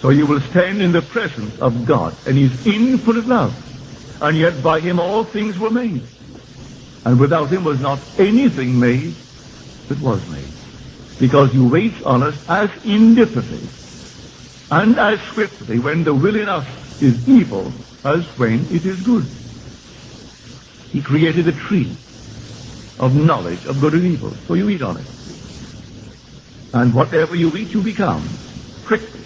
So you will stand in the presence of God and his infinite love. And yet by him all things were made. And without him was not anything made that was made. Because he waits on us as indifferently and as swiftly when the will in us is evil as when it is good. He created a tree of knowledge of good and evil. So you eat on it. And whatever you eat, you become quickly.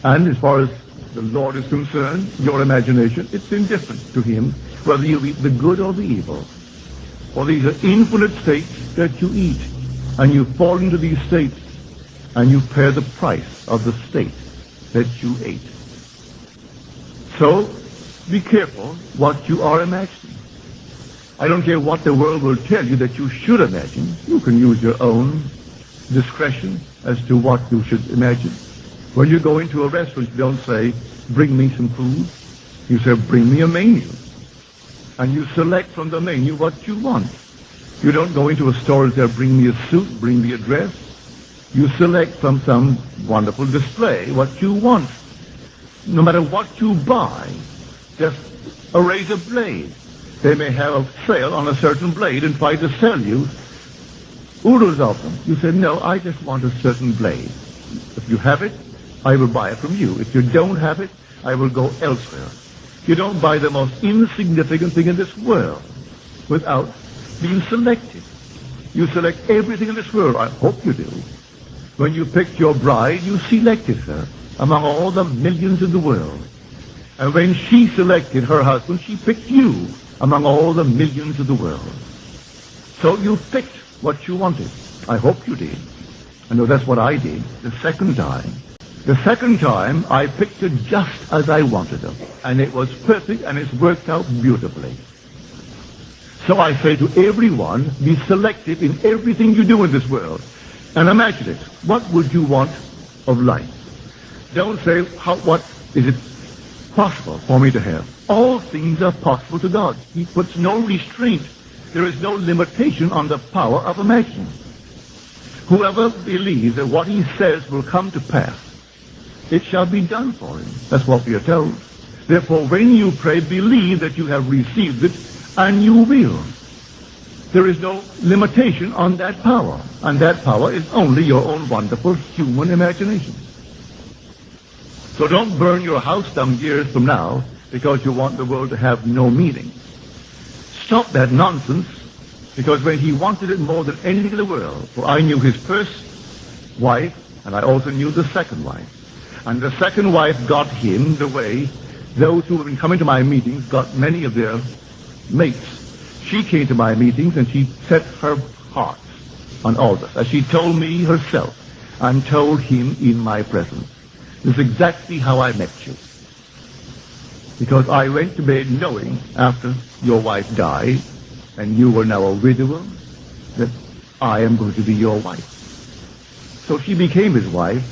And as far as the Lord is concerned, your imagination, it's indifferent to him whether you eat the good or the evil. For these are infinite states that you eat. And you fall into these states and you pay the price of the state that you ate. So be careful what you are imagining. I don't care what the world will tell you that you should imagine. You can use your own discretion as to what you should imagine. When you go into a restaurant, you don't say, bring me some food. You say, bring me a menu. And you select from the menu what you want. You don't go into a store and say, bring me a suit, bring me a dress. You select from some wonderful display what you want. No matter what you buy, just a razor blade. They may have a sale on a certain blade and try to sell you oodles of them. You say, no, I just want a certain blade. If you have it, I will buy it from you. If you don't have it, I will go elsewhere. You don't buy the most insignificant thing in this world without being selected. You select everything in this world. I hope you do. When you picked your bride, you selected her among all the millions in the world. And when she selected her husband, she picked you among all the millions of the world. So you picked what you wanted. I hope you did. I know that's what I did the second time. The second time, I picked it just as I wanted it. And it was perfect, and it's worked out beautifully. So I say to everyone, be selective in everything you do in this world. And imagine it. What would you want of life? Don't say, what is it possible for me to have? All things are possible to God. He puts no restraint. There is no limitation on the power of imagining. Whoever believes that what he says will come to pass, it shall be done for him. That's what we are told. Therefore, when you pray, believe that you have received it, and you will. There is no limitation on that power. And that power is only your own wonderful human imagination. So don't burn your house down years from now because you want the world to have no meaning. Stop that nonsense, because when he wanted it more than anything in the world, for I knew his first wife, and I also knew the second wife. And the second wife got him the way those who have been coming to my meetings got many of their mates. She came to my meetings and she set her heart on all this, as she told me herself and told him in my presence. This is exactly how I met you. Because I went to bed knowing after your wife died and you were now a widower that I am going to be your wife. So she became his wife,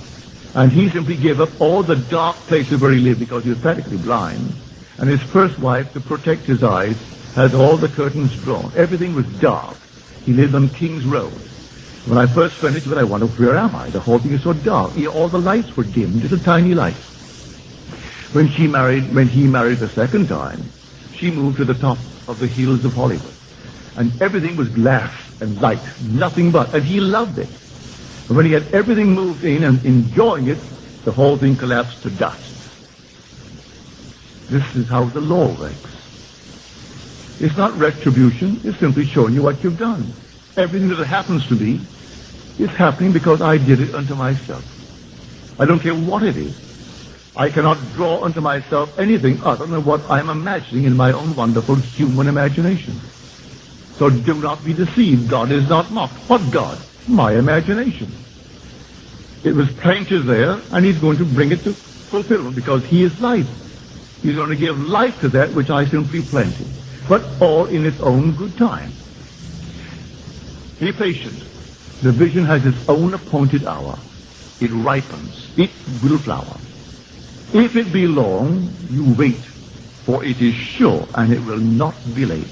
and he simply gave up all the dark places where he lived because he was practically blind. And his first wife, to protect his eyes, had all the curtains drawn. Everything was dark. He lived on King's Road. When I first finished with it, I wondered, where am I? The whole thing is so dark. All the lights were dim, just a tiny light. When he married the second time, she moved to the top of the hills of Hollywood. And everything was glass and light, nothing but. And he loved it. And when he had everything moved in and enjoying it, the whole thing collapsed to dust. This is how the law works. It's not retribution. It's simply showing you what you've done. Everything that happens to me is happening because I did it unto myself. I don't care what it is. I cannot draw unto myself anything other than what I'm imagining in my own wonderful human imagination. So do not be deceived. God is not mocked. What God? My imagination. It was planted there, and he's going to bring it to fulfillment because he is life. He's going to give life to that which I simply planted, but all in its own good time. Be patient. The vision has its own appointed hour. It ripens. It will flower. If it be long, you wait, for it is sure, and it will not be late.